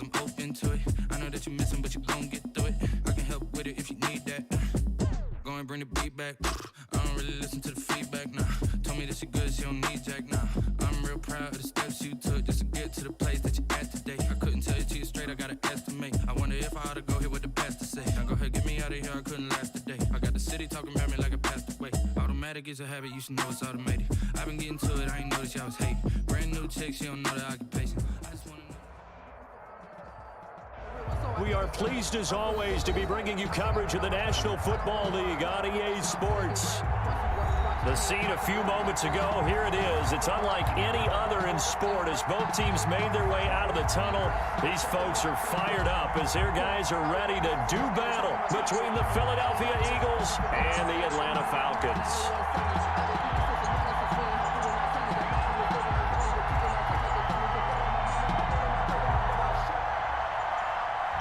I'm open to it. I know that you're missing, but you gon' get through it. I can help with it if you need that. Go and bring the beat back. I don't really listen to the feedback, nah. Told me that she good, she don't need Jack, nah. I'm real proud of the steps you took just to get to the place that you're at today. I couldn't tell you to you straight, I gotta estimate. I wonder if I ought to go here with the pastor say. Now go ahead, get me out of here, I couldn't last a day. I got the city talking about me like I passed away. Automatic is a habit, you should know it's automated. I've been getting to it, I ain't noticed y'all was hating. Brand new chick, she don't know the occupation. I just wanna know. We are pleased, as always, to be bringing you coverage of the National Football League on EA Sports. The scene a few moments ago, here it is. It's unlike any other in sport as both teams made their way out of the tunnel. These folks are fired up as their guys are ready to do battle between the Philadelphia Eagles and the Atlanta Falcons.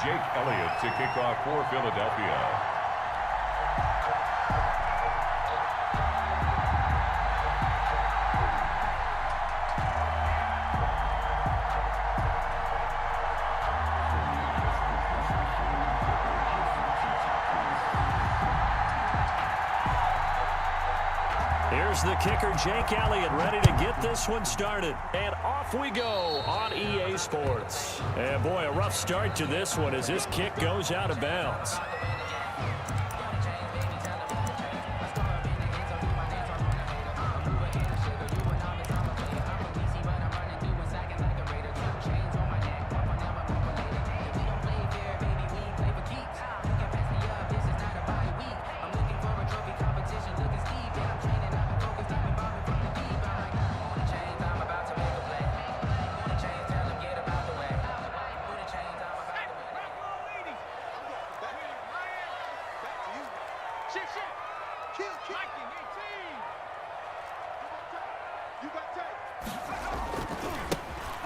Jake Elliott to kick off for Philadelphia. Here's the kicker, Jake Elliott, ready to get this one started. And off we go on EA Sports. And boy, a rough start to this one as this kick goes out of bounds.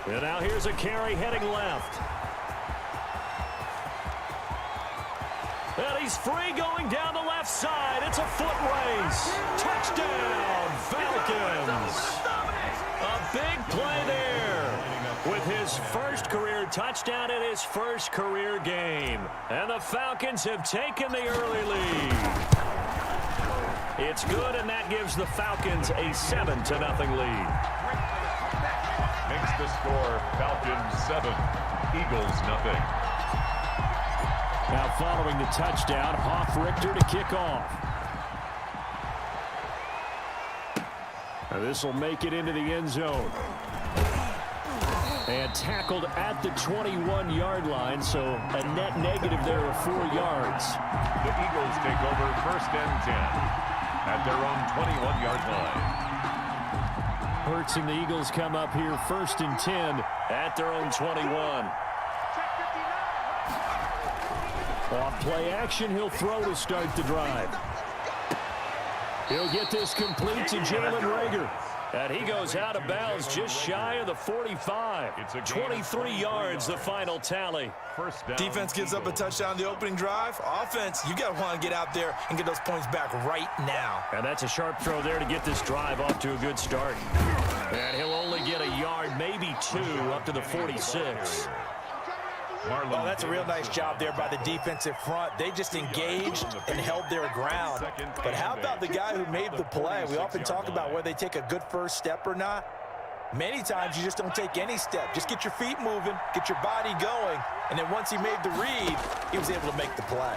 And now here's a carry heading left. And he's free going down the left side. It's a foot race. Touchdown, Falcons. A big play there with his first career touchdown in his first career game. And the Falcons have taken the early lead. It's good, and that gives the Falcons a 7-0 lead. Makes the score Falcons 7, Eagles 0. Now following the touchdown, Richter to kick off. Now this will make it into the end zone. And tackled at the 21-yard line, so a net negative there of 4 yards. The Eagles take over 1st and 10 at their own 21-yard line. Hurts and the Eagles come up here 1st and 10 at their own 21. Off play action, he'll throw to start the drive. He'll get this complete to Jalen Reagor. And he goes out of bounds just shy of the 45. 23 yards, the final tally. Defense gives up a touchdown on the opening drive. Offense, you got to want to get out there and get those points back right now. And that's a sharp throw there to get this drive off to a good start. And he'll only get a yard, maybe 2, up to the 46. Oh, that's a real nice job there by the defensive front. They just engaged and held their ground. But how about the guy who made the play? We often talk about whether they take a good first step or not. Many times you just don't take any step. Just get your feet moving, get your body going, and then once he made the read, he was able to make the play.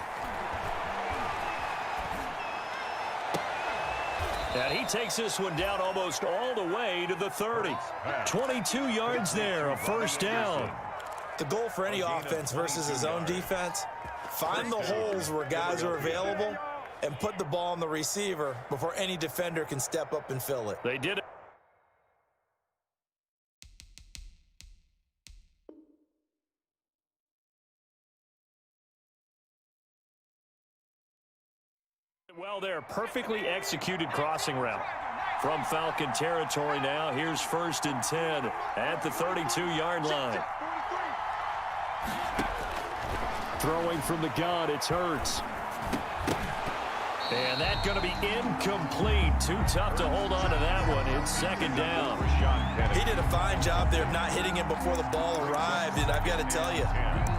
And he takes this one down almost all the way to the 30. 22 yards there, a first down. The goal for any offense versus his own defense, find the holes where guys are available and put the ball on the receiver before any defender can step up and fill it. They did it. Well, they're perfectly executed crossing route. From Falcon territory now, here's 1st and 10 at the 32-yard line. Throwing from the gun, it's Hurts. And that's going to be incomplete. Too tough to hold on to that one. It's second down. He did a fine job there of not hitting it before the ball arrived. And I've got to tell you,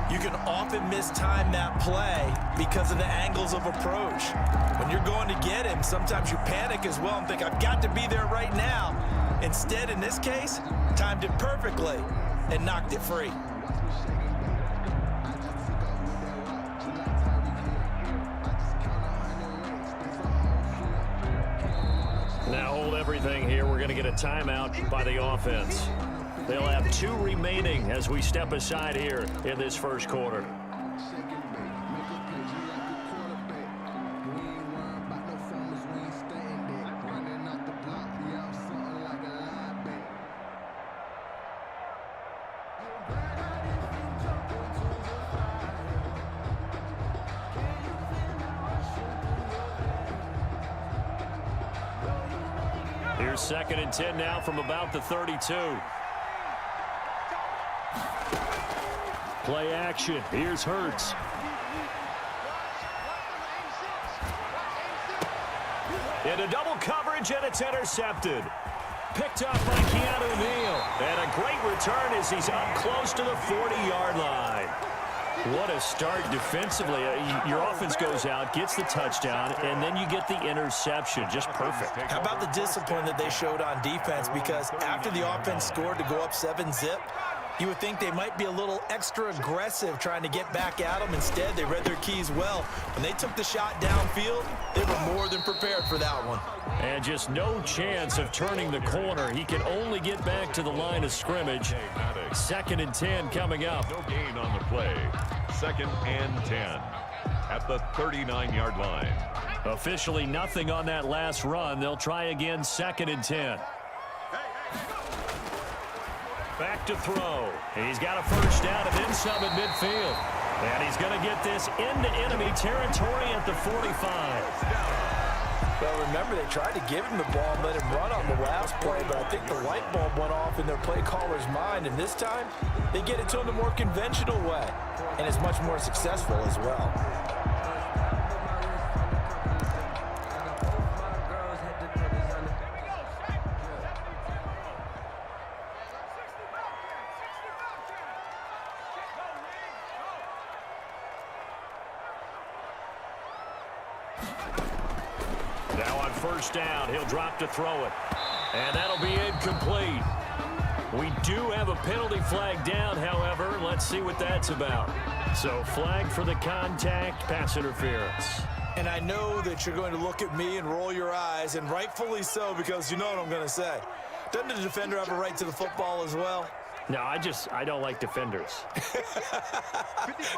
you can often mistime that play because of the angles of approach. When you're going to get him, sometimes you panic as well and think, I've got to be there right now. Instead, in this case, timed it perfectly and knocked it free. Now hold everything here. We're going to get a timeout by the offense. They'll have 2 remaining as we step aside here in this first quarter. Here's second and 10 now from about the 32. Play action. Here's Hurts. Into double coverage, and it's intercepted. Picked up by Keanu Neal. And a great return as he's up close to the 40-yard line. What a start defensively. Your offense goes out, gets the touchdown, and then you get the interception. Just perfect. How about the discipline that they showed on defense? Because after the offense scored to go up 7-zip, you would think they might be a little extra aggressive trying to get back at them. Instead, they read their keys well. When they took the shot downfield, they were more than prepared for that one. And just no chance of turning the corner. He can only get back to the line of scrimmage. Second and 10 coming up. No gain on the play. Second and 10 at the 39-yard line. Officially nothing on that last run. They'll try again second and 10. Back to throw. He's got a first down and then some at midfield. And he's going to get this into enemy territory at the 45. Well, remember, they tried to give him the ball and let him run on the last play, but I think the light bulb went off in their play caller's mind, and this time they get it to him the more conventional way, and it's much more successful as well. Now on first down, he'll drop to throw it. And that'll be incomplete. We do have a penalty flag down, however. Let's see what that's about. So flag for the contact, pass interference. And I know that you're going to look at me and roll your eyes, and rightfully so, because you know what I'm going to say. Doesn't the defender have a right to the football as well? No, I don't like defenders.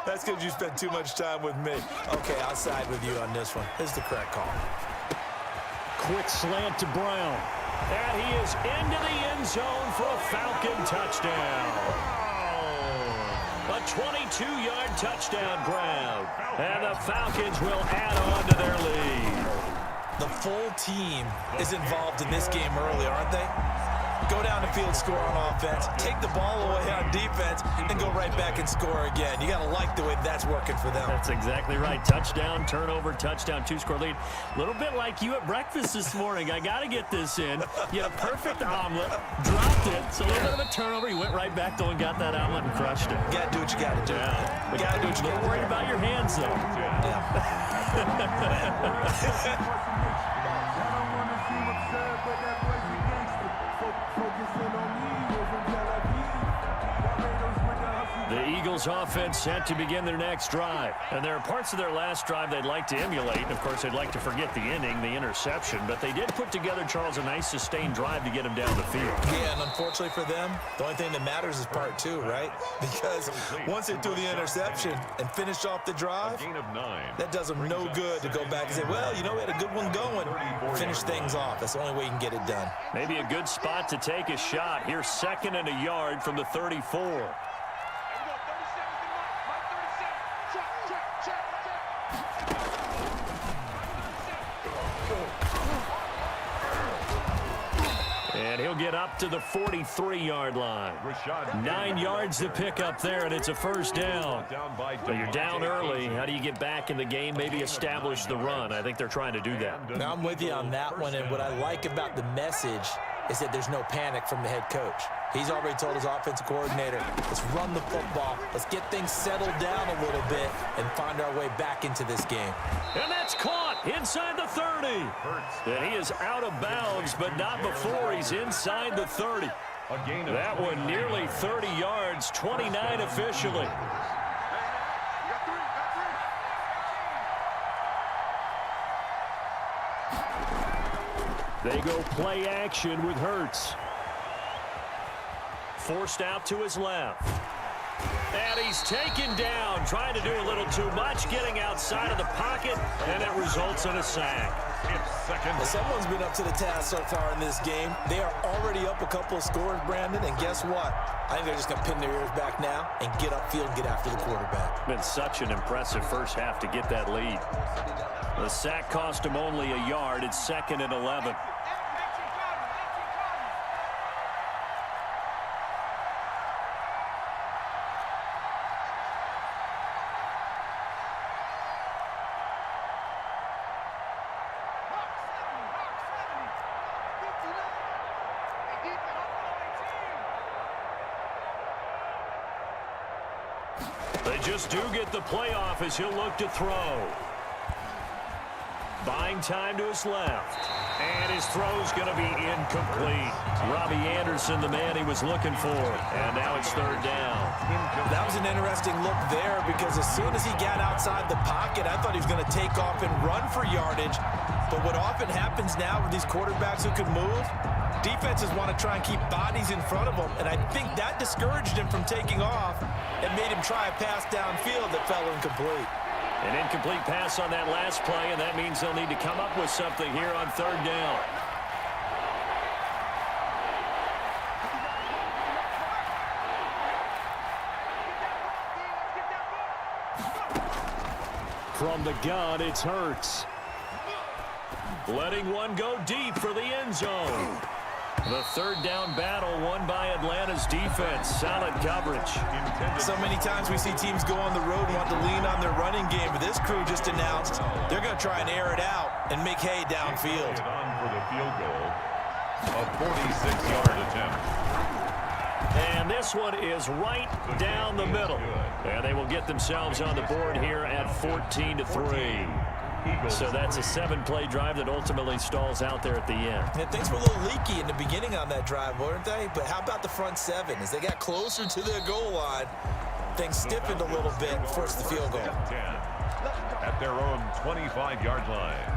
That's because you spend too much time with me. Okay, I'll side with you on this one. This is the correct call. Quick slant to Brown. And he is into the end zone for a Falcon touchdown. A 22-yard touchdown grab. And the Falcons will add on to their lead. The full team is involved in this game early, aren't they? Go down the field, score on offense, take the ball away on defense, and go right back and score again. You got to like the way that's working for them. That's exactly right. Touchdown, turnover, touchdown, 2-score lead. A little bit like you at breakfast this morning. I got to get this in. You had a perfect omelet, dropped it. It's a little bit of a turnover. You went right back, though, and got that omelet and crushed it. You got to do what you got to do. Yeah. You got to do what you got to do. Worried about your hands, though. The Eagles offense set to begin their next drive. And there are parts of their last drive they'd like to emulate. Of course, they'd like to forget the inning, the interception. But they did put together, Charles, a nice sustained drive to get them down the field. Yeah, and unfortunately for them, the only thing that matters is part 2, right? Because once they threw the interception and finished off the drive, that does them no good to go back and say, well, you know, we had a good one going. Finish things off. That's the only way you can get it done. Maybe a good spot to take a shot. Here's second and a yard from the 34. And he'll get up to the 43-yard line. 9 yards to pick up there, and it's a first down. So you're down early. How do you get back in the game, maybe establish the run? I think they're trying to do that. Now, I'm with you on that one, and what I like about the message is that there's no panic from the head coach. He's already told his offensive coordinator, let's run the football, let's get things settled down a little bit and find our way back into this game. And that's caught inside the 30. And he is out of bounds, but not before he's inside the 30. That one nearly 30 yards, 29 officially. They go play action with Hurts. Forced out to his left. And he's taken down, trying to do a little too much, getting outside of the pocket, and it results in a sack. Well, someone's been up to the task so far in this game. They are already up a couple of scores, Brandon, and guess what? I think they're just going to pin their ears back now and get upfield and get after the quarterback. Been such an impressive first half to get that lead. The sack cost him only a yard. It's 2nd and 11. They just do get the playoff as he'll look to throw. Buying time to his left. And his throw's going to be incomplete. Robbie Anderson, the man he was looking for. And now it's 3rd down. That was an interesting look there because as soon as he got outside the pocket, I thought he was going to take off and run for yardage. But what often happens now with these quarterbacks who can move, defenses want to try and keep bodies in front of them. And I think that discouraged him from taking off and made him try a pass downfield that fell incomplete. An incomplete pass on that last play, and that means they'll need to come up with something here on 3rd down. From the gun, it's Hurts. Letting one go deep for the end zone. The 3rd down battle won by Atlanta's defense. Solid coverage. So many times we see teams go on the road and want to lean on their running game, but this crew just announced they're going to try and air it out and make hay downfield. On for the field goal, a 46-yard attempt. And this one is right down the middle. And they will get themselves on the board here at 14-3. So that's a 7-play drive that ultimately stalls out there at the end. And things were a little leaky in the beginning on that drive, weren't they? But how about the front 7? As they got closer to their goal line, things stiffened a little bit and forced the field goal. At their own 25-yard line.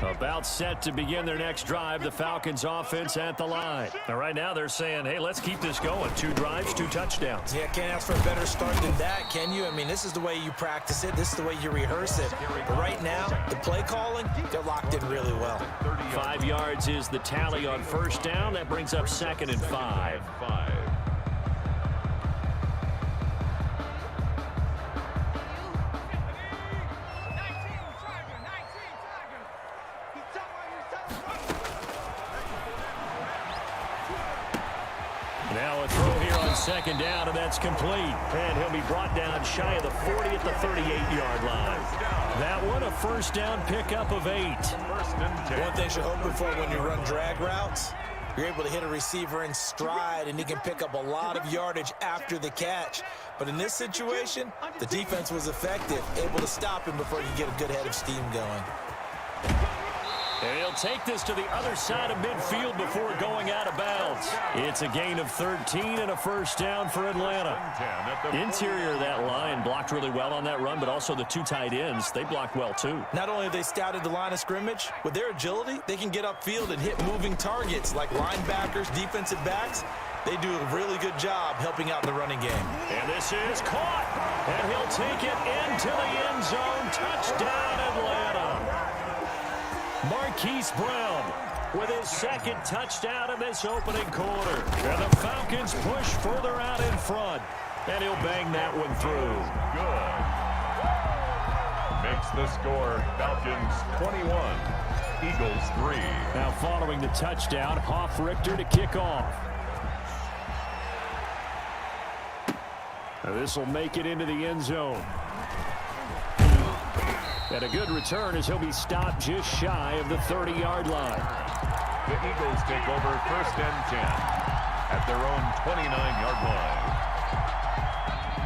About set to begin their next drive, the Falcons offense at the line. Now, right now they're saying, hey, let's keep this going. 2 drives, 2 touchdowns. Yeah, can't ask for a better start than that, can you? I mean, this is the way you practice it. This is the way you rehearse it. But right now, the play calling, they're locked in really well. 5 yards is the tally on 1st down. That brings up 2nd and 5. Now a throw here on 2nd down, and that's complete. And he'll be brought down shy of the 40 at the 38-yard line. That one, a 1st down pickup of 8. One thing you're hoping for when you run drag routes, you're able to hit a receiver in stride, and he can pick up a lot of yardage after the catch. But in this situation, the defense was effective, able to stop him before you get a good head of steam going. And he'll take this to the other side of midfield before going out of bounds. It's a gain of 13 and a 1st down for Atlanta. Interior of that line blocked really well on that run, but also the 2 tight ends, they blocked well too. Not only have they scouted the line of scrimmage, with their agility, they can get upfield and hit moving targets like linebackers, defensive backs. They do a really good job helping out in the running game. And this is caught, and he'll take it into the end zone. Touchdown, Atlanta. Marquise Brown with his 2nd touchdown in this opening quarter. And the Falcons push further out in front. And he'll bang that one through. Good. Makes the score Falcons 21, Eagles 3. Now following the touchdown, Richter to kick off. This will make it into the end zone. And a good return as he'll be stopped just shy of the 30-yard line. The Eagles take over 1st and 10 at their own 29-yard line.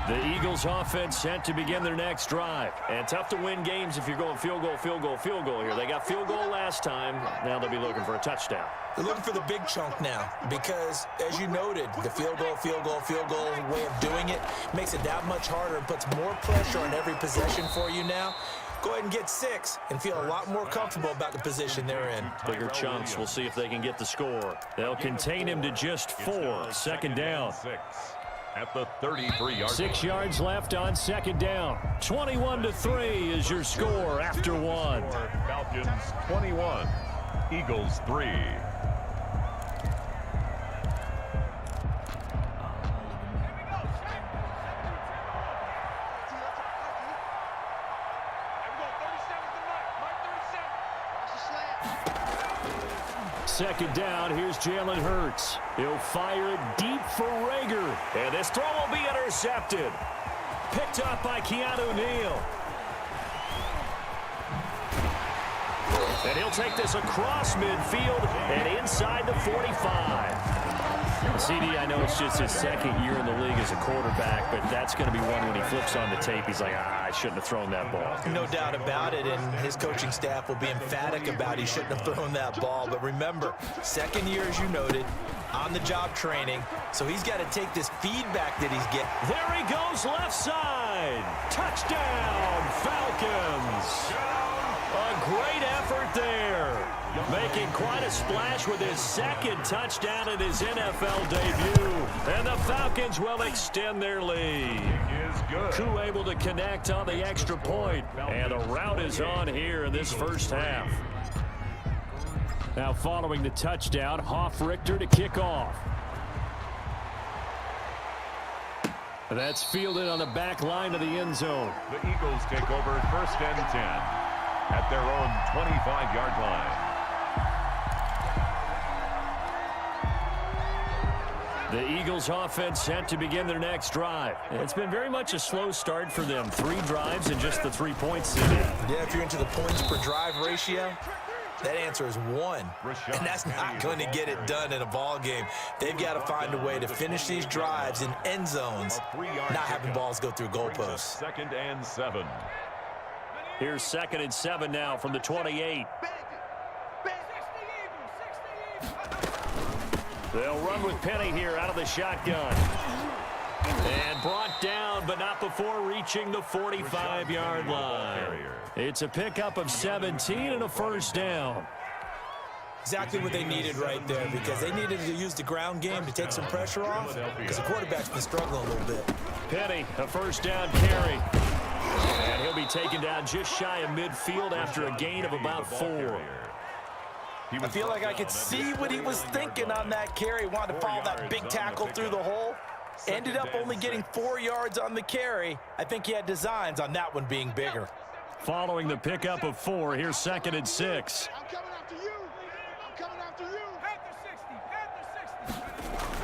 The Eagles offense set to begin their next drive. And tough to win games if you're going field goal, field goal, field goal here. They got field goal last time. Now they'll be looking for a touchdown. They're looking for the big chunk now because, as you noted, the field goal way of doing it makes it that much harder and puts more pressure on every possession for you now. Go ahead and get 6 and feel a lot more comfortable about the position they're in. Bigger chunks. We'll see if they can get the score. They'll contain him to just 4. 2nd down. 6 at the 33-yard 6 yards left on 2nd down. 21-3 is your score after 1. Falcons 21, Eagles 3. Second down, here's Jalen Hurts. He'll fire it deep for Rager. And this throw will be intercepted. Picked up by Keanu Neal. And he'll take this across midfield and inside the 45. CD, I know it's just his 2nd year in the league as a quarterback, but that's going to be one when he flips on the tape. He's like, I shouldn't have thrown that ball. No doubt about it, and his coaching staff will be emphatic about he shouldn't have thrown that ball. But remember, 2nd year, as you noted, on-the-job training, so he's got to take this feedback that he's getting. There he goes, left side. Touchdown, Falcons. A great effort there. Making quite a splash with his 2nd touchdown in his NFL debut. And the Falcons will extend their lead. Koo able to connect on the extra point. And the route is on here in this first half. Now following the touchdown, Richter to kick off. That's fielded on the back line of the end zone. The Eagles take over 1st and 10 at their own 25-yard line. The Eagles offense set to begin their next drive. It's been very much a slow start for them. 3 drives and just the 3 points. Yeah, if you're into the points per drive ratio, that answer is 1. And that's not going to get it done in a ball game. They've got to find a way to finish these drives in end zones, not having balls go through goalposts. 2nd and 7. Here's 2nd and 7 now from the 28. They'll run with Penny here out of the shotgun. And brought down, but not before reaching the 45-yard line. It's a pickup of 17 and a 1st down. Exactly what they needed right there, because they needed to use the ground game to take some pressure off, because the quarterback's been struggling a little bit. Penny, a 1st down carry. And he'll be taken down just shy of midfield after a gain of about 4. I feel like I could see what he was thinking on that carry. Wanted to follow that big tackle through the hole. Ended up only getting 4 yards on the carry. I think he had designs on that one being bigger. Following the pickup of 4, here's 2nd and 6. I'm coming after you. I'm coming after you. Head to 60. Head to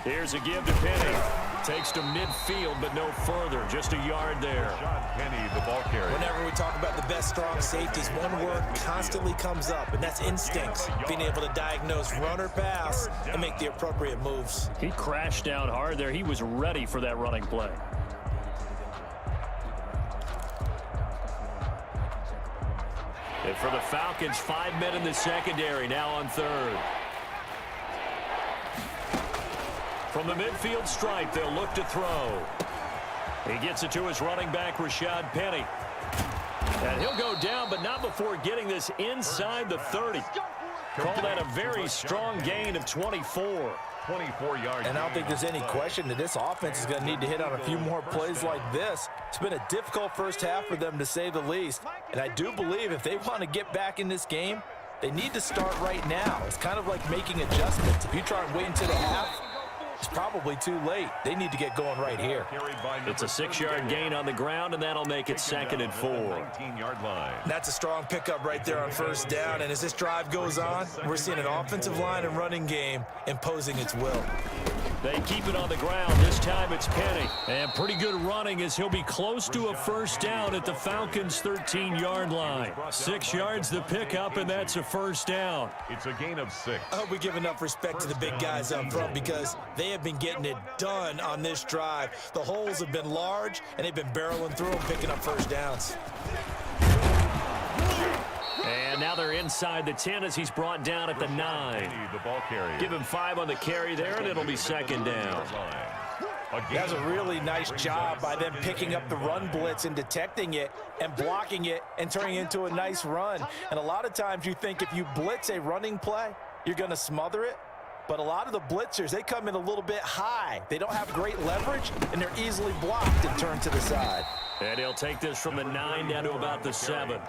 60. Here's a give to Penny. Takes to midfield, but no further. Just a yard there. Penny, the ball carrier. Whenever we talk about the best strong safeties, one word constantly comes up, and that's instincts. Being able to diagnose run or pass and make the appropriate moves. He crashed down hard there. He was ready for that running play. And for the Falcons, 5 men in the secondary, now on 3rd. From the midfield stripe, they'll look to throw. He gets it to his running back, Rashad Penny. And he'll go down, but not before getting this inside the 30. Call that a very strong gain of 24. 24 yards. And I don't think there's any question that this offense is going to need to hit on a few more plays like this. It's been a difficult first half for them, to say the least. And I do believe if they want to get back in this game, they need to start right now. It's kind of like making adjustments. If you try and wait until the half, It's probably too late. They need to get going right here. It's a 6-yard gain on the ground, and that'll make it 2nd and 4. 19-yard line. That's a strong pickup right there on first down. And as this drive goes on, we're seeing an offensive line and running game imposing its will. They keep it on the ground. This time it's Penny. And pretty good running as he'll be close to a first down at the Falcons' 13-yard line. 6 yards the pickup, and that's a first down. It's a gain of 6. I hope we give enough respect to the big guys up front because they have been getting it done on this drive. The holes have been large, and they've been barreling through them, picking up first downs. And now they're inside the 10 as he's brought down at the 9. The ball carrier. Give him 5 on the carry there, and it'll be 2nd down. That's a really nice job by them picking up the run blitz and detecting it and blocking it and turning it into a nice run. And a lot of times you think if you blitz a running play, you're going to smother it. But a lot of the blitzers, they come in a little bit high. They don't have great leverage, and they're easily blocked and turned to the side. And he'll take this from the 9 down to about the 7.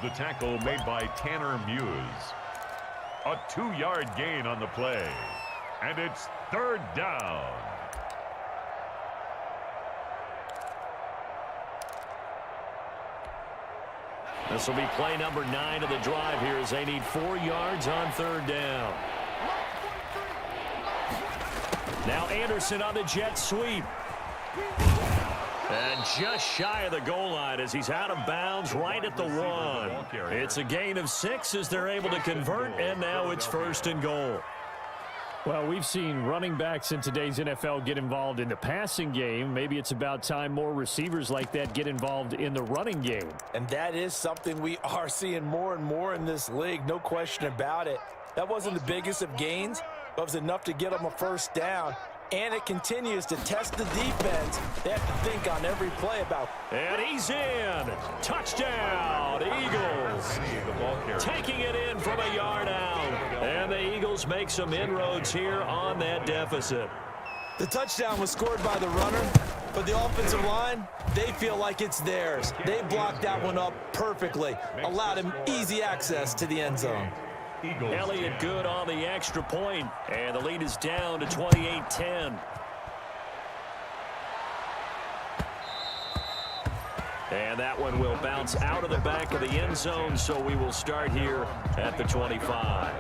The tackle made by Tanner Muse. A 2-yard gain on the play. And it's 3rd down. This will be play number 9 of the drive here as they need 4 yards on 3rd down. Now Anderson on the jet sweep. And just shy of the goal line as he's out of bounds right at the 1. It's a gain of 6 as they're able to convert, and now it's 1st and goal. Well, we've seen running backs in today's NFL get involved in the passing game. Maybe it's about time more receivers like that get involved in the running game. And that is something we are seeing more and more in this league, no question about it. That wasn't the biggest of gains, but it was enough to get them a first down. And it continues to test the defense. They have to think on every play about. And he's in. Touchdown, Eagles. Taking it in from a yard out. And the Eagles make some inroads here on that deficit. The touchdown was scored by the runner, but the offensive line, they feel like it's theirs. They blocked that one up perfectly, allowed him easy access to the end zone. Elliott good on the extra point, and the lead is down to 28-10. And that one will bounce out of the back of the end zone, so we will start here at the 25.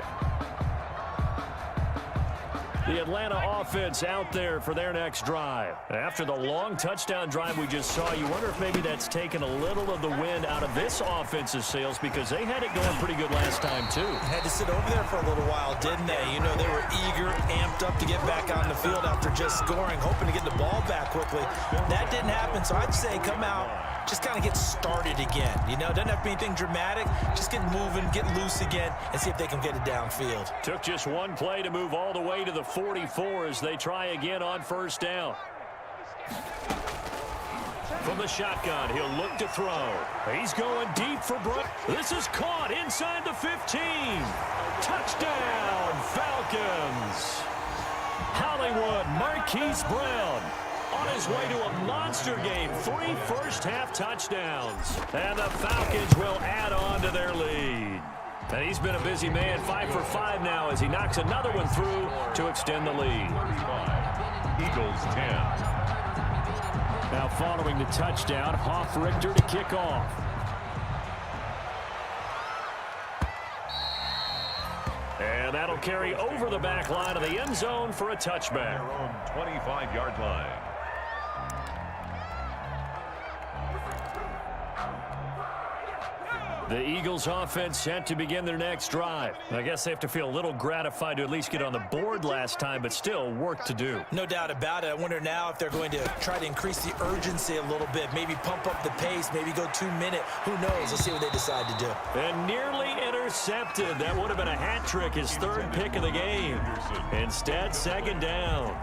The Atlanta offense out there for their next drive. After the long touchdown drive we just saw, you wonder if maybe that's taken a little of the wind out of this offensive sails because they had it going pretty good last time too. Had to sit over there for a little while, didn't they? You know, they were eager, amped up to get back on the field after just scoring, hoping to get the ball back quickly. That didn't happen, so I'd say come out, just kind of get started again. You know, doesn't have to be anything dramatic. Just get moving, get loose again, and see if they can get it downfield. Took just one play to move all the way to the 44 as they try again on first down. From the shotgun, he'll look to throw. He's going deep for Brook. This is caught inside the 15. Touchdown, Falcons. Hollywood Marquise Brown on his way to a monster game. 3 first-half touchdowns. And the Falcons will add on to their lead. And he's been a busy man, 5 for 5 now as he knocks another one through to extend the lead. Eagles 10. Now following the touchdown, Hoff-Richter to kick off. And that'll carry over the back line of the end zone for a touchback. Their own 25-yard line. The Eagles offense set to begin their next drive. I guess they have to feel a little gratified to at least get on the board last time, but still work to do. No doubt about it. I wonder now if they're going to try to increase the urgency a little bit, maybe pump up the pace, maybe go 2-minute. Who knows? Let's see what they decide to do. And nearly intercepted. That would have been a hat trick, his 3rd pick of the game. Instead, 2nd down.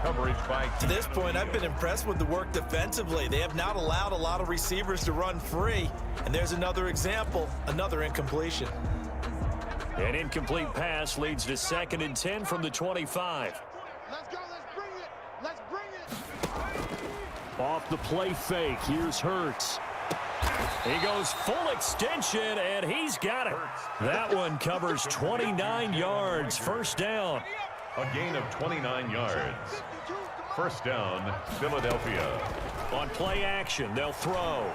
Coverage by to this point, I've been impressed with the work defensively. They have not allowed a lot of receivers to run free. And there's another example, another incompletion. An incomplete pass leads to 2nd and 10 from the 25. Let's go. Let's bring it. Let's bring it. Off the play fake, here's Hurts. He goes full extension, and he's got it. That one covers 29 yards, first down. A gain of 29 yards. First down, Philadelphia. On play action, they'll throw.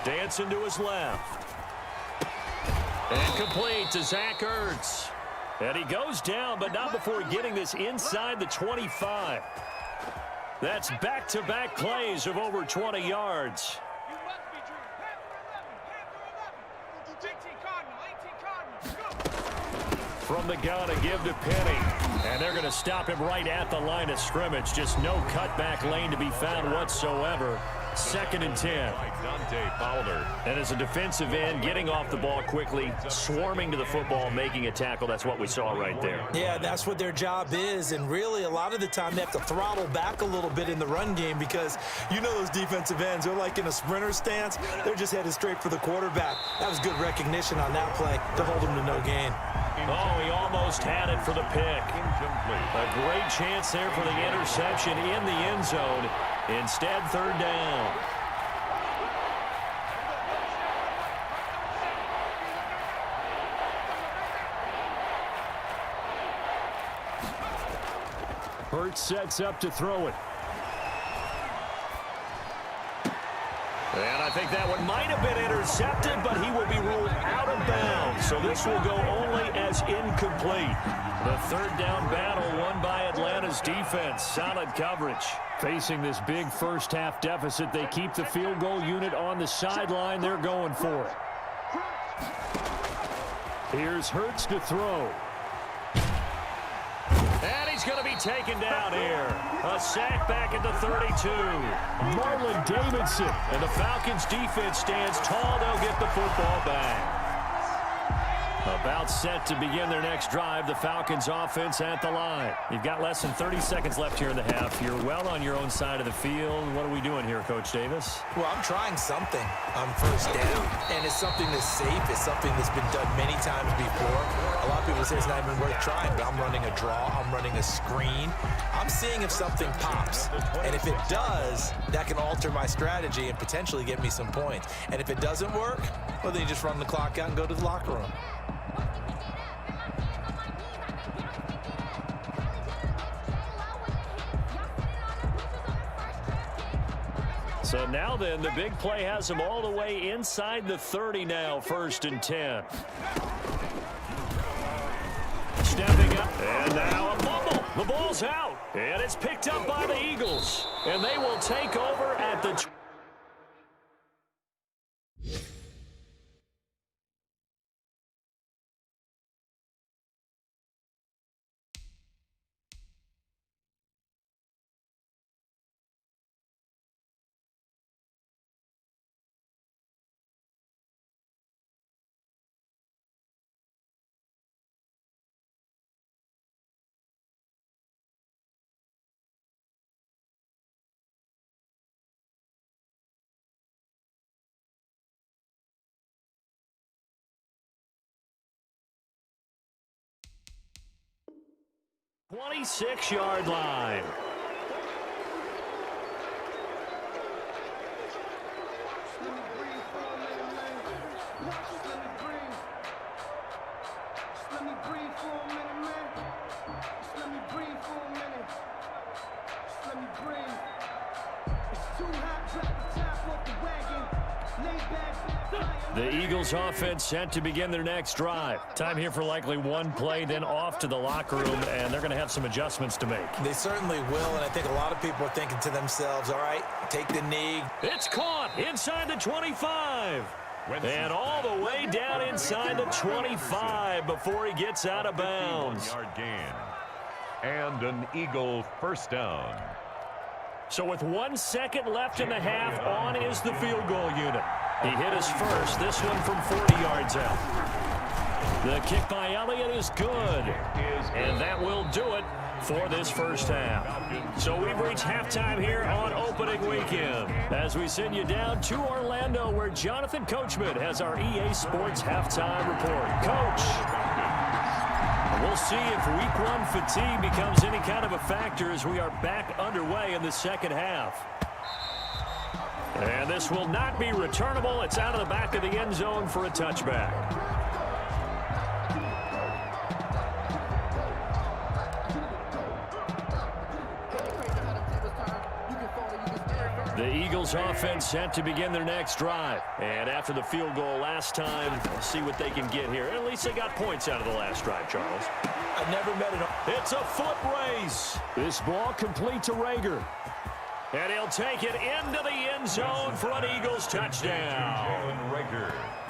Dancing to his left. And complete to Zach Ertz. And he goes down, but not before getting this inside the 25. That's back-to-back plays of over 20 yards. From the gun, a give to Penny. And they're going to stop him right at the line of scrimmage. Just no cutback lane to be found whatsoever. 2nd and 10. And as a defensive end, getting off the ball quickly, swarming to the football, making a tackle. That's what we saw right there. Yeah, that's what their job is. And really, a lot of the time, they have to throttle back a little bit in the run game because you know those defensive ends, they're like in a sprinter stance. They're just headed straight for the quarterback. That was good recognition on that play to hold him to no gain. Oh, he almost had it for the pick. A great chance there for the interception in the end zone. Instead, 3rd down. Hurts sets up to throw it. And I think that one might have been intercepted, but he will be ruled out of bounds. So this will go only as incomplete. The 3rd down battle won by Atlanta's defense. Solid coverage. Facing this big first-half deficit, they keep the field goal unit on the sideline. They're going for it. Here's Hurts to throw. And he's going to be taken down here. A sack back at the 32. Marlon Davidson. And the Falcons defense stands tall. They'll get the football back. About set to begin their next drive. The Falcons offense at the line. You've got less than 30 seconds left here in the half. You're well on your own side of the field. What are we doing here, Coach Davis? Well, I'm trying something on first down, and it's something that's safe. It's something that's been done many times before. A lot of people say it's not even worth trying, but I'm running a draw. I'm running a screen. I'm seeing if something pops, and if it does, that can alter my strategy and potentially get me some points. And if it doesn't work, well, then you just run the clock out and go to the locker room. So now then, the big play has them all the way inside the 30 now, 1st and 10. Stepping up, and now a fumble. The ball's out, and it's picked up by the Eagles. And they will take over at the... ...26-yard line. The Eagles offense set to begin their next drive. Time here for likely one play, then off to the locker room, and they're going to have some adjustments to make. They certainly will, and I think a lot of people are thinking to themselves, all right, take the knee. It's caught inside the 25. And all the way down inside the 25 before he gets out of bounds. Yard gain. And an Eagle first down. So with 1 second left in the half, on is the field goal unit. He hit his first, this one from 40 yards out. The kick by Elliott is good. And that will do it for this first half. So we've reached halftime here on opening weekend as we send you down to Orlando where Jonathan Coachman has our EA Sports halftime report. Coach, we'll see if week one fatigue becomes any kind of a factor as we are back underway in the second half. And this will not be returnable. It's out of the back of the end zone for a touchback. The Eagles offense set to begin their next drive. And after the field goal last time, we'll see what they can get here. At least they got points out of the last drive, Charles. I've never met an... It's a foot race. This ball complete to Rager. And he'll take it into the end zone for an Eagles touchdown.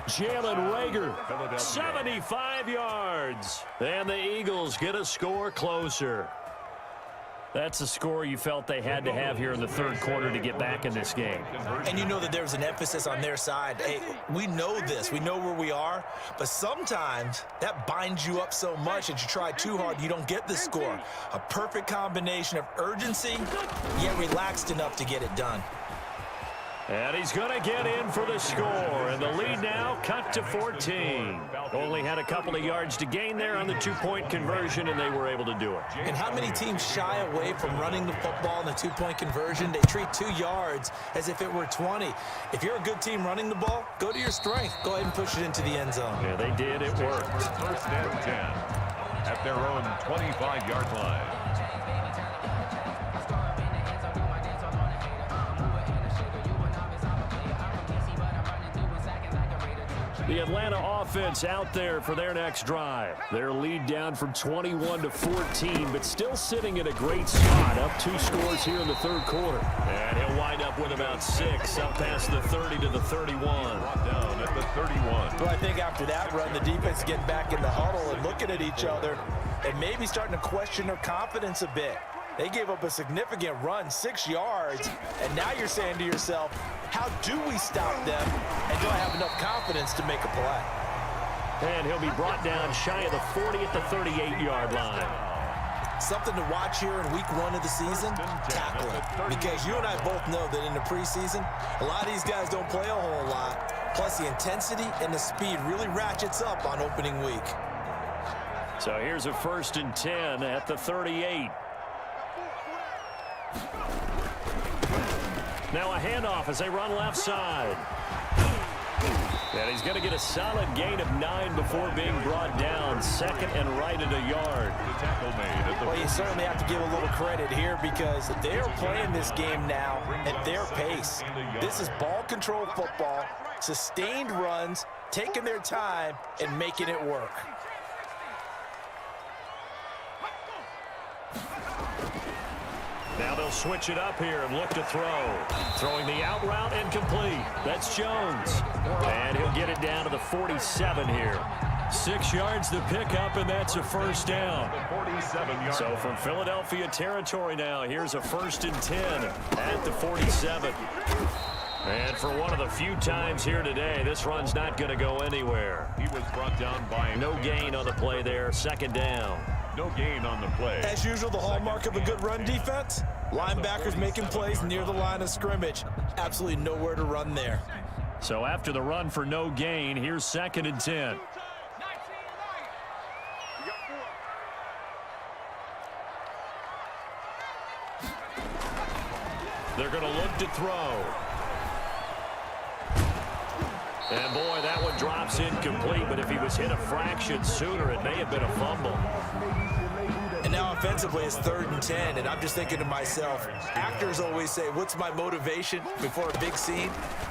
Jalen Rager, 75 yards. And the Eagles get a score closer. That's a score you felt they had to have here in the third quarter to get back in this game. And you know that there's an emphasis on their side. Hey, we know this. We know where we are. But sometimes that binds you up so much that you try too hard, you don't get the score. A perfect combination of urgency, yet relaxed enough to get it done. And he's going to get in for the score. And the lead now cut to 14. Only had a couple of yards to gain there on the two-point conversion, and they were able to do it. And how many teams shy away from running the football in the two-point conversion? They treat 2 yards as if it were 20. If you're a good team running the ball, go to your strength. Go ahead and push it into the end zone. Yeah, they did. It worked. First and 10 at their own 25-yard line. The Atlanta offense out there for their next drive. Their lead down from 21 to 14, but still sitting in a great spot. Up 2 scores here in the third quarter. And he'll wind up with about 6, up past the 30 to the 31. Brought down at the 31. Well, I think after that run, the defense getting back in the huddle and looking at each other and maybe starting to question their confidence a bit. They gave up a significant run, 6 yards, and now you're saying to yourself, how do we stop them, and do I have enough confidence to make a play? And he'll be brought down shy of the 40 at the 38-yard line. Something to watch here in week 1 of the season, tackling. Because you and I both know that in the preseason, a lot of these guys don't play a whole lot. Plus, the intensity and the speed really ratchets up on opening week. So here's a 1st and 10 at the 38. Now a handoff as they run left side. And he's going to get a solid gain of 9 before being brought down. 2nd and right at a yard. Well, you certainly have to give a little credit here because they're playing this game now at their pace. This is ball control football, sustained runs, taking their time and making it work. Now they'll switch it up here and look to throw. Throwing the out route incomplete. That's Jones. And he'll get it down to the 47 here. 6 yards to pick up, and that's a 1st down. So from Philadelphia territory now, here's a 1st and 10 at the 47. And for one of the few times here today, this run's not going to go anywhere. He was brought down by no gain on the play there. 2nd down. No gain on the play. As usual, the hallmark of a good run defense, linebackers making plays near the line of scrimmage. Absolutely nowhere to run there. So after the run for no gain, here's 2nd and 10. They're going to look to throw. And boy, that one drops incomplete, but if he was hit a fraction sooner, it may have been a fumble. And now offensively, it's 3rd and 10, and I'm just thinking to myself, actors always say, what's my motivation before a big scene?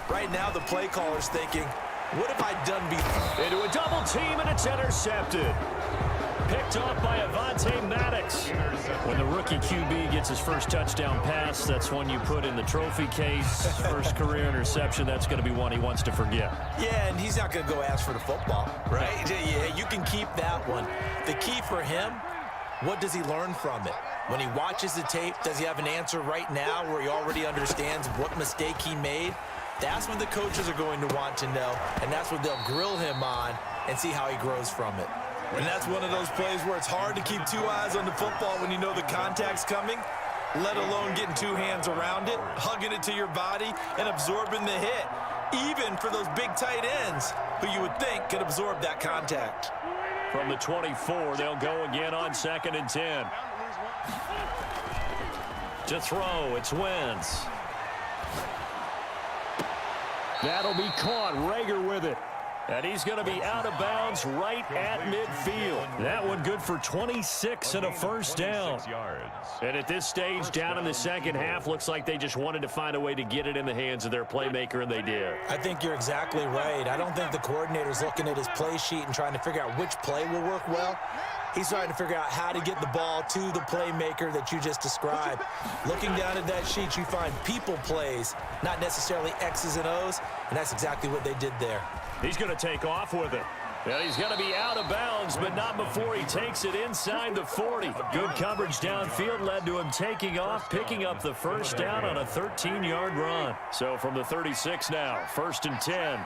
Right now, the play caller's thinking, what have I done before? Into a double team, and it's intercepted. Picked off by Avonte Maddox. When the rookie QB gets his first touchdown pass, that's one you put in the trophy case. First career interception, that's going to be one he wants to forget. Yeah, and he's not going to go ask for the football, right? Yeah, you can keep that one. The key for him, what does he learn from it? When he watches the tape, does he have an answer right now where he already understands what mistake he made? That's what the coaches are going to want to know, and that's what they'll grill him on and see how he grows from it. And that's one of those plays where it's hard to keep 2 eyes on the football when you know the contact's coming, let alone getting 2 hands around it, hugging it to your body, and absorbing the hit, even for those big tight ends who you would think could absorb that contact. From the 24, they'll go again on 2nd and 10. To throw, it's Wentz. That'll be caught. Rager with it. And he's going to be out of bounds right at midfield. That one good for 26 and a first down. And at this stage, down in the second half, looks like they just wanted to find a way to get it in the hands of their playmaker, and they did. I think you're exactly right. I don't think the coordinator's looking at his play sheet and trying to figure out which play will work well. He's trying to figure out how to get the ball to the playmaker that you just described. Looking down at that sheet, you find people plays, not necessarily X's and O's, and that's exactly what they did there. He's going to take off with it. Well, he's going to be out of bounds, but not before he takes it inside the 40. Good coverage downfield led to him taking off, picking up the first down on a 13-yard run. So from the 36 now, 1st and 10.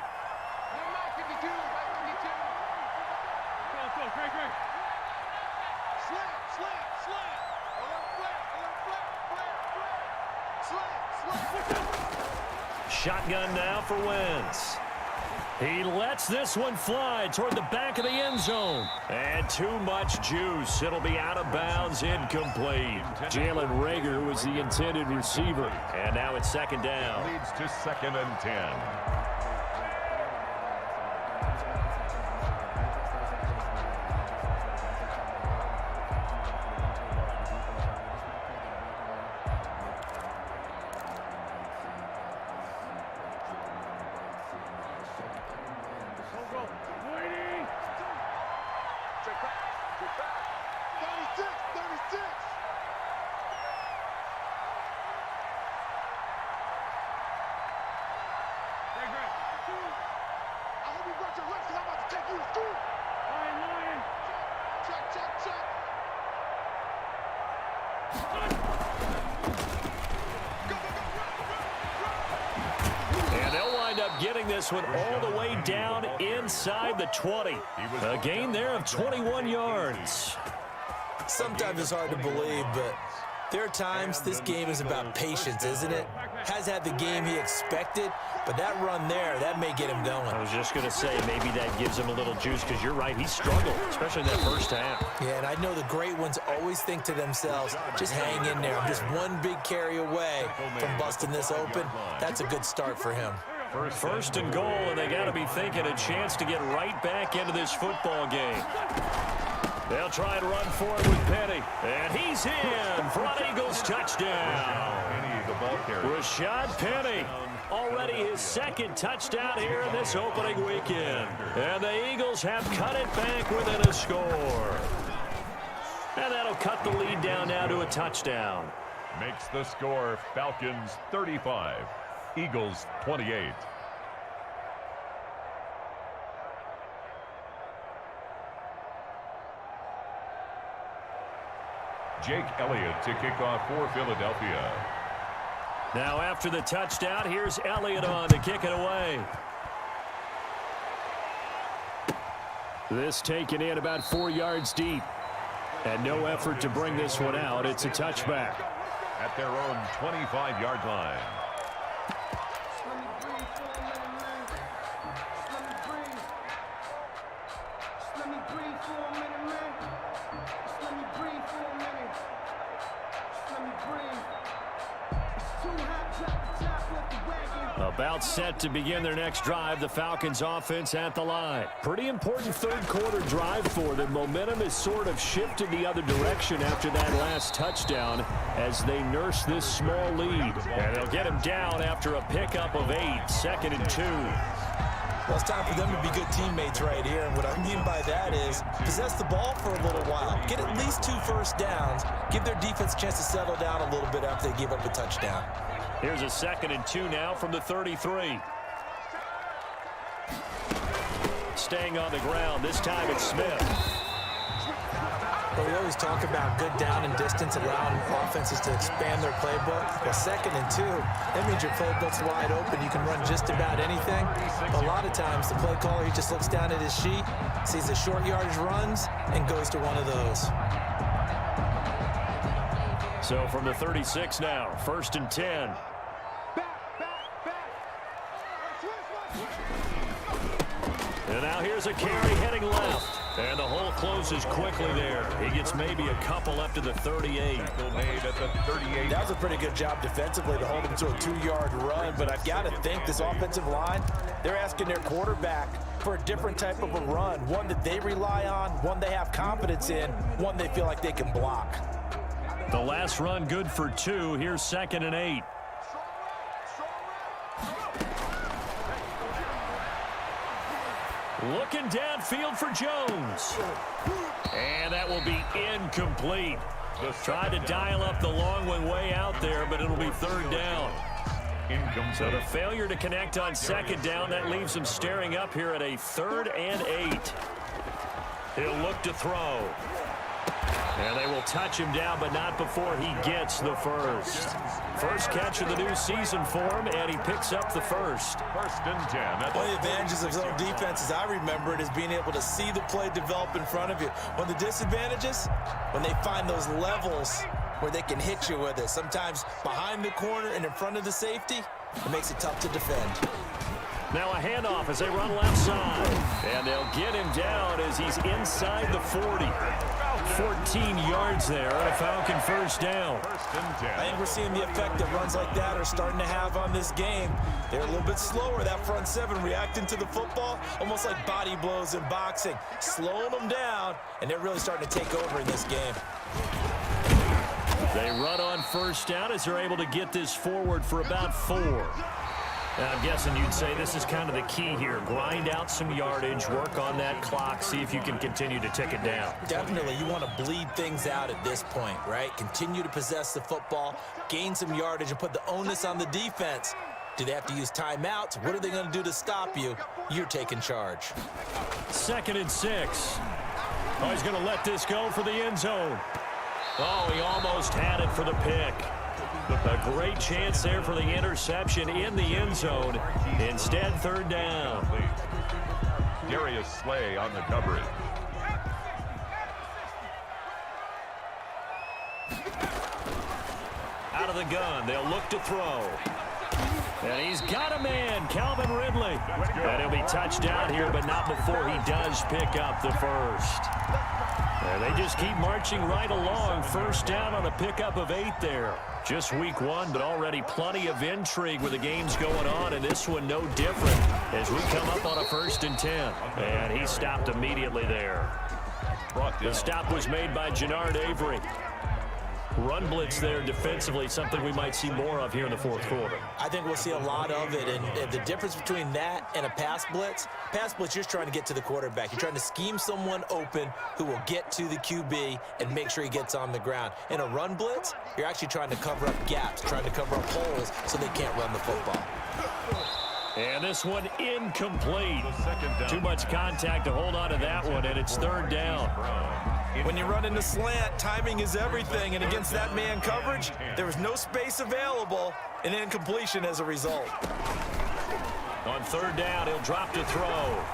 Shotgun now for Wentz. He lets this one fly toward the back of the end zone. And too much juice. It'll be out of bounds, incomplete. Jalen Reagor was the intended receiver. And now it's 2nd down. Leads to 2nd and 10. And they'll wind up getting this one all the way down inside the 20. A gain there of 21 yards. Sometimes it's hard to believe, but there are times this game is about patience, isn't it? Has had the game he expected, but that run there, that may get him going. I was just going to say, maybe that gives him a little juice, because you're right, he struggled, especially in that first half. Yeah, and I know the great ones always think to themselves, just hang in there. I'm just one big carry away from busting this open. That's a good start for him. 1st and goal, and they got to be thinking a chance to get right back into this football game. They'll try and run for it with Penny. And he's in for an Eagles touchdown. Rashad Penny, already his 2nd touchdown here in this opening weekend. And the Eagles have cut it back within a score. And that'll cut the lead down now to a touchdown. Makes the score Falcons 35, Eagles 28. Jake Elliott to kick off for Philadelphia. Now after the touchdown, here's Elliott on to kick it away. This taken in about 4 yards deep. And no effort to bring this one out. It's a touchback. At their own 25-yard line. About set to begin their next drive, the Falcons offense at the line. Pretty important 3rd quarter drive for them. Momentum has sort of shifted the other direction after that last touchdown as they nurse this small lead. And they'll get him down after a pickup of 8, 2nd and 2. Well, it's time for them to be good teammates right here. And what I mean by that is possess the ball for a little while. Get at least 2 first downs. Give their defense a chance to settle down a little bit after they give up a touchdown. Here's a 2nd and 2 now from the 33. Staying on the ground. This time it's Smith. Well, we always talk about good down and distance, allowing offenses to expand their playbook. Well, 2nd and 2, that means your playbook's wide open. You can run just about anything. But a lot of times, the play caller, he just looks down at his sheet, sees the short yardage runs, and goes to one of those. So from the 36 now, 1st and 10. And now here's a carry heading left. And the hole closes quickly there. He gets maybe a couple up to the 38. Made at the 38. That was a pretty good job defensively to hold him to a 2-yard run, but I've got to think this offensive line, they're asking their quarterback for a different type of a run, one that they rely on, one they have confidence in, one they feel like they can block. The last run good for 2. Here's 2nd and 8. Looking downfield for Jones. And that will be incomplete. Tried to dial up the long one way out there, but it'll be 3rd down. So the failure to connect on 2nd down, that leaves him staring up here at a 3rd and 8. He'll look to throw. And they will touch him down, but not before he gets the first. First catch of the new season for him, and he picks up the first. 1st and 10. One of the advantages of zone defense, as I remember it, is being able to see the play develop in front of you. One of the disadvantages, when they find those levels where they can hit you with it, sometimes behind the corner and in front of the safety, it makes it tough to defend. Now a handoff as they run left side. And they'll get him down as he's inside the 40. 14 yards there on a Falcon 1st down. 1st and 10. I think we're seeing the effect that runs like that are starting to have on this game. They're a little bit slower, that front 7, reacting to the football, almost like body blows in boxing, slowing them down, and they're really starting to take over in this game. They run on 1st down as they're able to get this forward for about 4. Now, I'm guessing you'd say this is kind of the key here. Grind out some yardage, work on that clock, see if you can continue to tick it down. Definitely, you want to bleed things out at this point, right? Continue to possess the football, gain some yardage, and put the onus on the defense. Do they have to use timeouts? What are they going to do to stop you? You're taking charge. 2nd and 6. Oh, he's going to let this go for the end zone. Oh, he almost had it for the pick. A great chance there for the interception in the end zone. Instead, 3rd down. Darius Slay on the coverage. Out of the gun, they'll look to throw. And he's got a man, Calvin Ridley. And he'll be touched down here, but not before he does pick up the first. And they just keep marching right along. 1st down on a pickup of 8 there. Just week 1, but already plenty of intrigue with the games going on, and this one no different as we come up on a 1st and 10. And he stopped immediately there. The stop was made by Jannard Avery. Run blitz there defensively, something we might see more of here in the 4th quarter. I think we'll see a lot of it, and the difference between that and a pass blitz, you're trying to get to the quarterback. You're trying to scheme someone open who will get to the QB and make sure he gets on the ground. In a run blitz, you're actually trying to cover up gaps, trying to cover up holes so they can't run the football. And this one incomplete. Too much contact to hold on to that one, and it's 3rd down. When you run into slant, timing is everything, and against that man coverage, there was no space available, and incompletion as a result. On 3rd down, he'll drop to throw.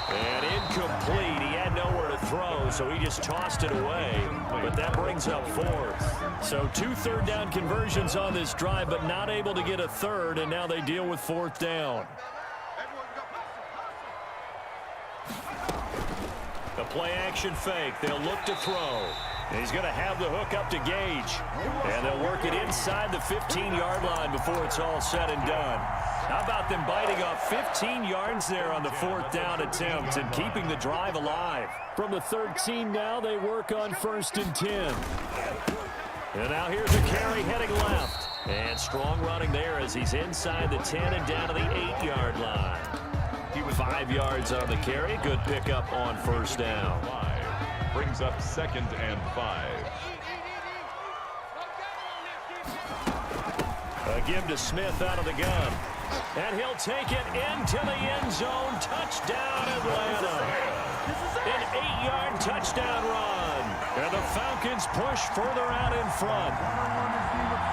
And incomplete. He had nowhere to throw, so he just tossed it away. But that brings up 4th. So 2 3rd down conversions on this drive, but not able to get a 3rd, and now they deal with 4th down. The play action fake. They'll look to throw. And he's going to have the hook up to Gage. And they'll work it inside the 15-yard line before it's all said and done. How about them biting off 15 yards there on the 4th down attempt and keeping the drive alive? From the 13 now, they work on 1st and 10. And now here's a carry heading left. And strong running there as he's inside the 10 and down to the 8-yard line. He was 5 yards on the carry. Good pickup on 1st down. Brings up 2nd and 5. A give to Smith out of the gun. And he'll take it into the end zone. Touchdown, Atlanta. An 8-yard touchdown run. And the Falcons push further out in front.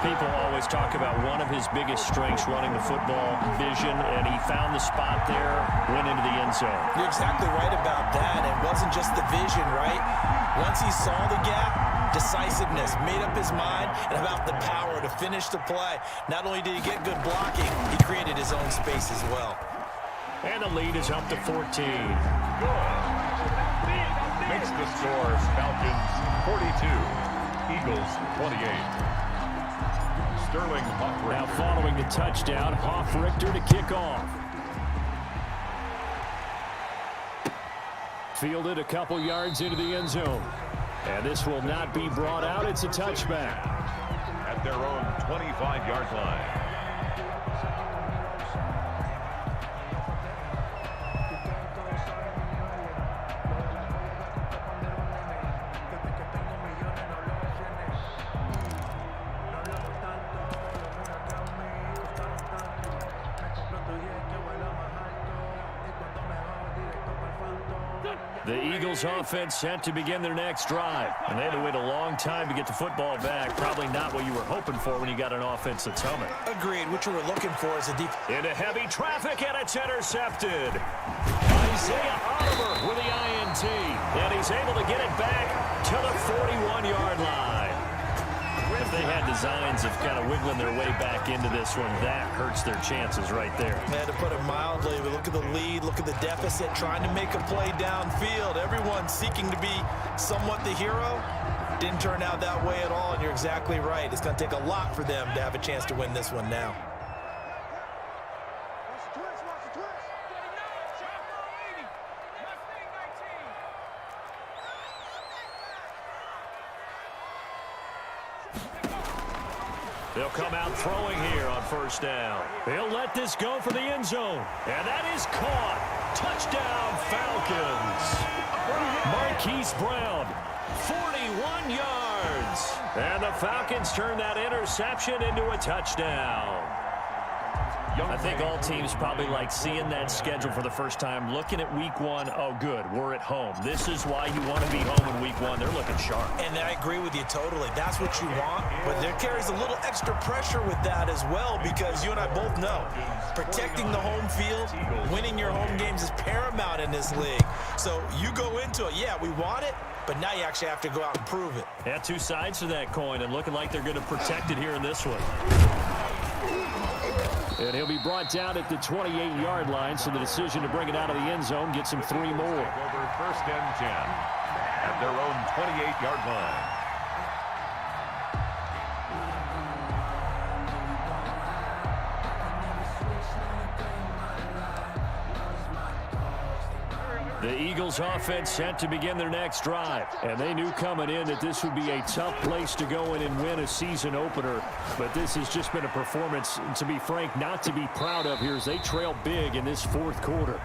People always talk about one of his biggest strengths running the football, vision, and he found the spot there, went into the end zone. You're exactly right about that. It wasn't just the vision, right? Once he saw the gap, decisiveness, made up his mind, and about the power to finish the play. Not only did he get good blocking, he created his own space as well. And the lead is up to 14. makes the score Falcons 42, Eagles 28. Sterling Hoffrichter. Now following the touchdown, Hoffrichter to kick off. Fielded a couple yards into the end zone. And this will not be brought out. It's a touchback. At their own 25-yard line. The Eagles offense set to begin their next drive. And they had to wait a long time to get the football back. Probably not what you were hoping for when you got an offense that's humming. Agreed. What you were looking for is a deep... Into heavy traffic, and it's intercepted. Isaiah Oliver with the INT. And he's able to get it back to the 41-yard line. If they had designs of kind of wiggling their way back into this one, that hurts their chances right there. Had to put it mildly. We look at the lead, look at the deficit, trying to make a play downfield. Everyone seeking to be somewhat the hero. Didn't turn out that way at all, and you're exactly right. It's going to take a lot for them to have a chance to win this one now. They'll come out throwing here on first down. They'll let this go for the end zone. And that is caught. Touchdown, Falcons. Marquise Brown, 41 yards. And the Falcons turn that interception into a touchdown. I think all teams probably like seeing that schedule for the first time, looking at week one. Oh, good, we're at home. This is why you want to be home in week one. They're looking sharp. And I agree with you totally. That's what you want, but there carries a little extra pressure with that as well, because you and I both know protecting the home field, winning your home games is paramount in this league. So you go into it, yeah, we want it, but now you actually have to go out and prove it. Yeah, two sides to that coin, and looking like they're going to protect it here in this one. And he'll be brought down at the 28-yard line, so the decision to bring it out of the end zone gets him 3 more. Over first and 10 at their own 28-yard line. The Eagles offense set to begin their next drive. And they knew coming in that this would be a tough place to go in and win a season opener. But this has just been a performance, to be frank, not to be proud of here as they trail big in this fourth quarter.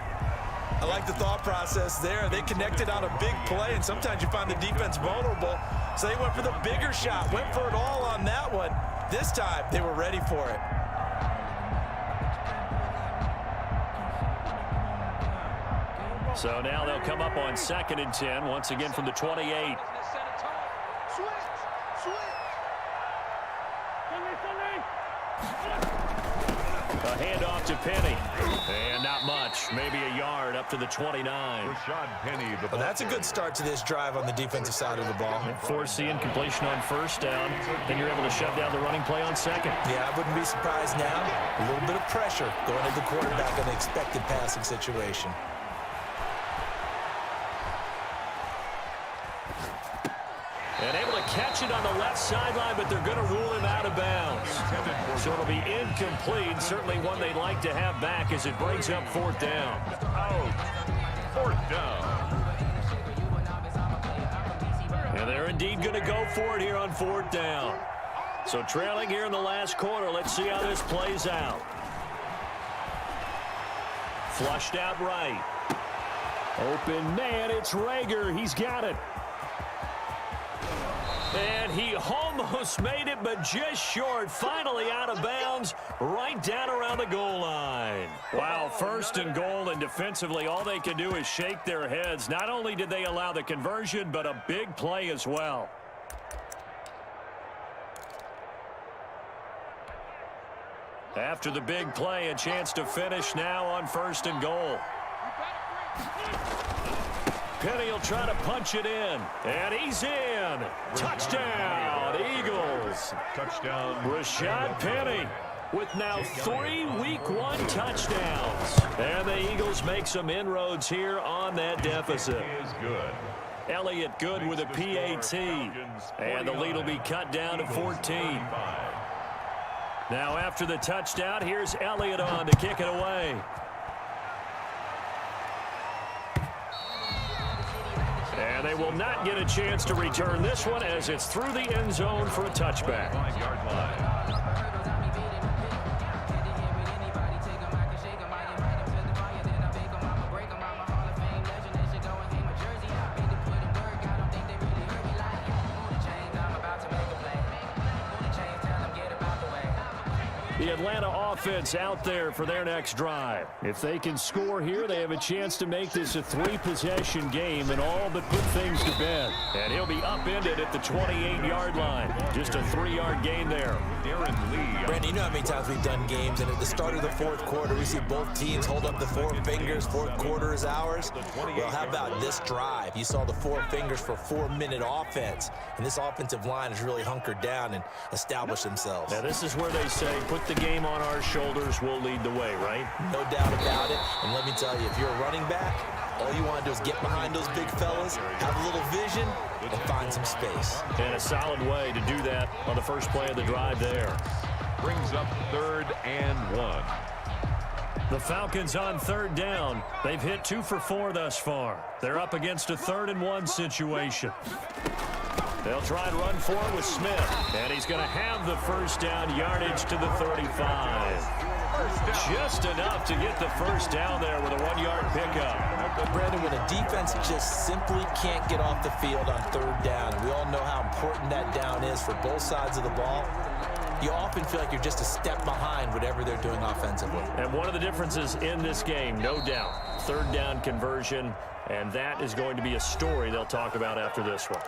I like the thought process there. They connected on a big play, and sometimes you find the defense vulnerable. So they went for the bigger shot, went for it all on that one. This time, they were ready for it. So now they'll come up on 2nd and 10, once again from the 28. A handoff to Penny. And not much, maybe a yard up to the 29. Well, that's a good start to this drive on the defensive side of the ball. Forcing incompletion on first down, then you're able to shut down the running play on second. Yeah, I wouldn't be surprised now. A little bit of pressure going to the quarterback in an expected passing situation. And able to catch it on the left sideline, but they're going to rule him out of bounds. So it'll be incomplete, certainly one they'd like to have back as it brings up 4th down. Out. 4th down. And they're indeed going to go for it here on 4th down. So trailing here in the last quarter, let's see how this plays out. Flushed out right. Open man, it's Rager. He's got it. And he almost made it, but just short. Finally out of bounds, right down around the goal line. Wow, 1st and goal, and defensively, all they can do is shake their heads. Not only did they allow the conversion, but a big play as well. After the big play, a chance to finish now on 1st and goal. Penny will try to punch it in, and he's in. Touchdown, Eagles. Touchdown. Rashad Penny with now 3 Week 1 touchdowns. And the Eagles make some inroads here on that deficit. Is good. Elliott good with a PAT. And the lead will be cut down to 14. Now after the touchdown, here's Elliott on to kick it away. And they will not get a chance to return this one as it's through the end zone for a touchback. The Atlanta offense out there for their next drive. If they can score here, they have a chance to make this a 3-possession game and all but put things to bed. And he'll be upended at the 28-yard line. Just a 3-yard gain there. Brandon, you know how many times we've done games, and at the start of the fourth quarter, we see both teams hold up the 4 fingers. Fourth quarter is ours. Well, how about this drive? You saw the 4 fingers for 4-minute offense, and this offensive line has really hunkered down and established themselves. Now, this is where they say, put the game on our shoulders, we'll lead the way, right? No doubt about it. And let me tell you, if you're a running back, all you want to do is get behind those big fellas, have a little vision, and find some space. And a solid way to do that on the first play of the drive there. Brings up 3rd and 1. The Falcons on 3rd down. They've hit 2 for 4 thus far. They're up against a 3rd and 1 situation. They'll try and run for it with Smith. And he's going to have the first down, yardage to the 35. Just enough to get the first down there with a 1-yard pickup. Brandon, when a defense just simply can't get off the field on 3rd down, and we all know how important that down is for both sides of the ball, you often feel like you're just a step behind whatever they're doing offensively. And one of the differences in this game, no doubt, 3rd down conversion, and that is going to be a story they'll talk about after this one.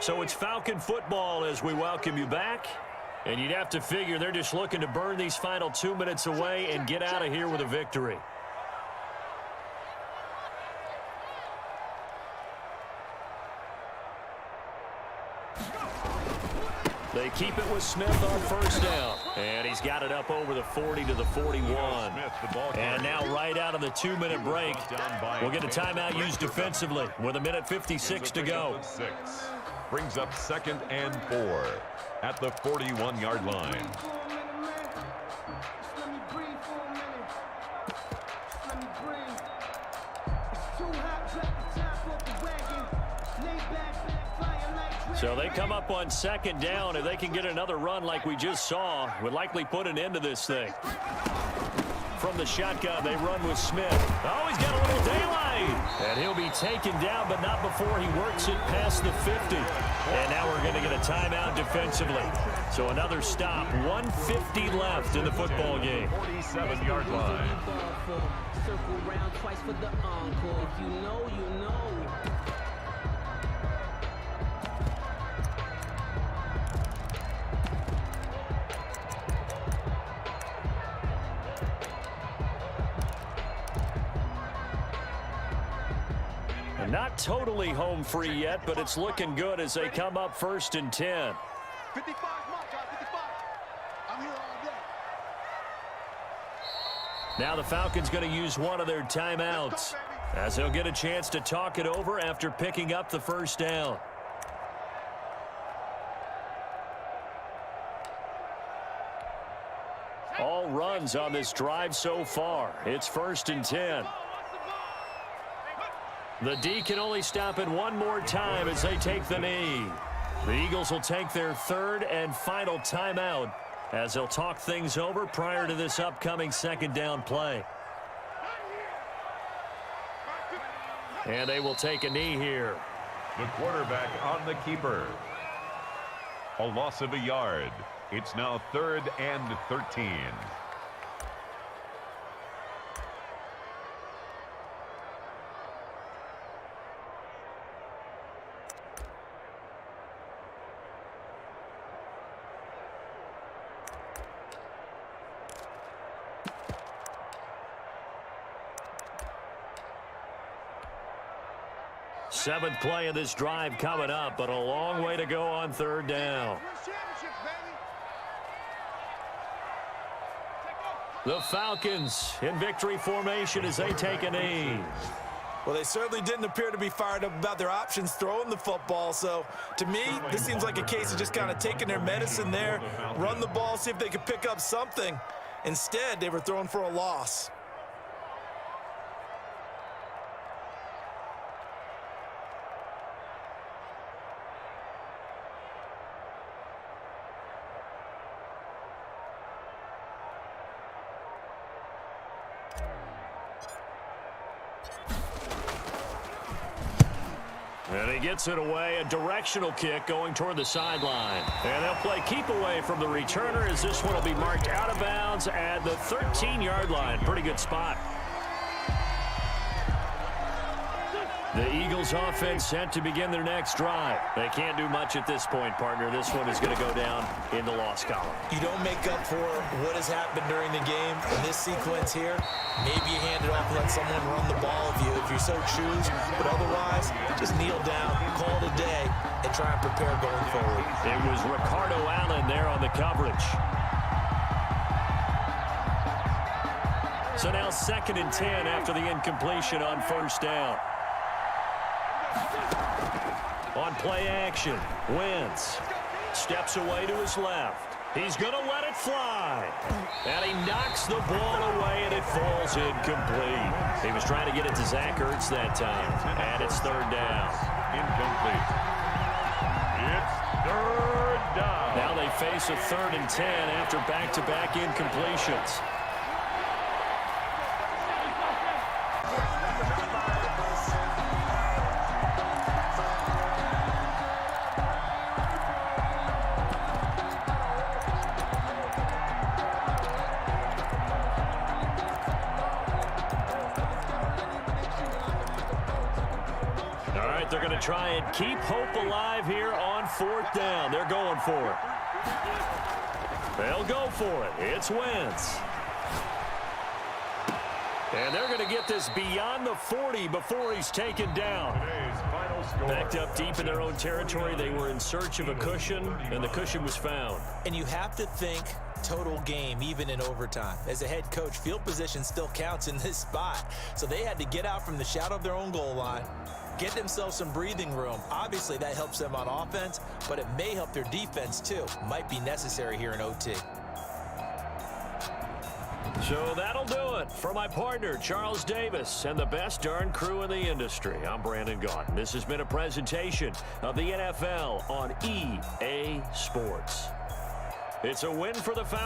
So it's Falcon football as we welcome you back. And you'd have to figure they're just looking to burn these final 2 minutes away and get out of here with a victory. They keep it with Smith on first down. And he's got it up over the 40 to the 41. And now right out of the 2-minute break, we'll get a timeout used defensively with 1:56 to go. Brings up 2nd and 4 at the 41-yard line. So they come up on 2nd down. If they can get another run like we just saw, would likely put an end to this thing. From the shotgun, they run with Smith. Oh, he's got a little daylight. And he'll be taken down, but not before he works it past the 50. And now we're going to get a timeout defensively. So another stop. 1:50 left in the football game. 47-yard line. Circle round twice for the encore. If you know, you know. Not totally home free yet, but it's looking good as they come up 1st and 10. 55 mark, 55. I'm here all day. Now the Falcons going to use one of their timeouts as they'll get a chance to talk it over after picking up the first down. All runs on this drive so far. It's 1st and 10. The D can only stop it one more time as they take the knee. The Eagles will take their 3rd and final timeout as they'll talk things over prior to this upcoming 2nd down play. And they will take a knee here. The quarterback on the keeper. A loss of a yard. It's now 3rd and 13. 7th play of this drive coming up, but a long way to go on 3rd down. The Falcons in victory formation as they take a knee. Well, they certainly didn't appear to be fired up about their options throwing the football. So, to me, this seems like a case of just kind of taking their medicine there, run the ball, see if they could pick up something. Instead, they were throwing for a loss. And he gets it away, a directional kick going toward the sideline. And they'll play keep away from the returner as this one will be marked out of bounds at the 13-yard line. Pretty good spot. The Eagles offense set to begin their next drive. They can't do much at this point, partner. This one is going to go down in the loss column. You don't make up for what has happened during the game in this sequence here. Maybe you hand it off and let someone run the ball if you so choose. But otherwise, just kneel down, call it a day, and try and prepare going forward. It was Ricardo Allen there on the coverage. So now 2nd and 10 after the incompletion on 1st down. On play action, Wentz steps away to his left. He's going to let it fly. And he knocks the ball away, and it falls incomplete. He was trying to get it to Zach Ertz that time. And it's 3rd down. Incomplete. It's 3rd down. Now they face a 3rd and 10 after back-to-back incompletions. They're going to try and keep hope alive here on 4th down. They're going for it. They'll go for it. It's Wentz. And they're going to get this beyond the 40 before he's taken down. Backed up deep in their own territory. They were in search of a cushion, and the cushion was found. And you have to think total game, even in overtime. As a head coach, field position still counts in this spot. So they had to get out from the shadow of their own goal line, get themselves some breathing room. Obviously, that helps them on offense, but it may help their defense, too. Might be necessary here in OT. So that'll do it for my partner, Charles Davis, and the best darn crew in the industry. I'm Brandon Gaudin. This has been a presentation of the NFL on EA Sports. It's a win for the Falcons.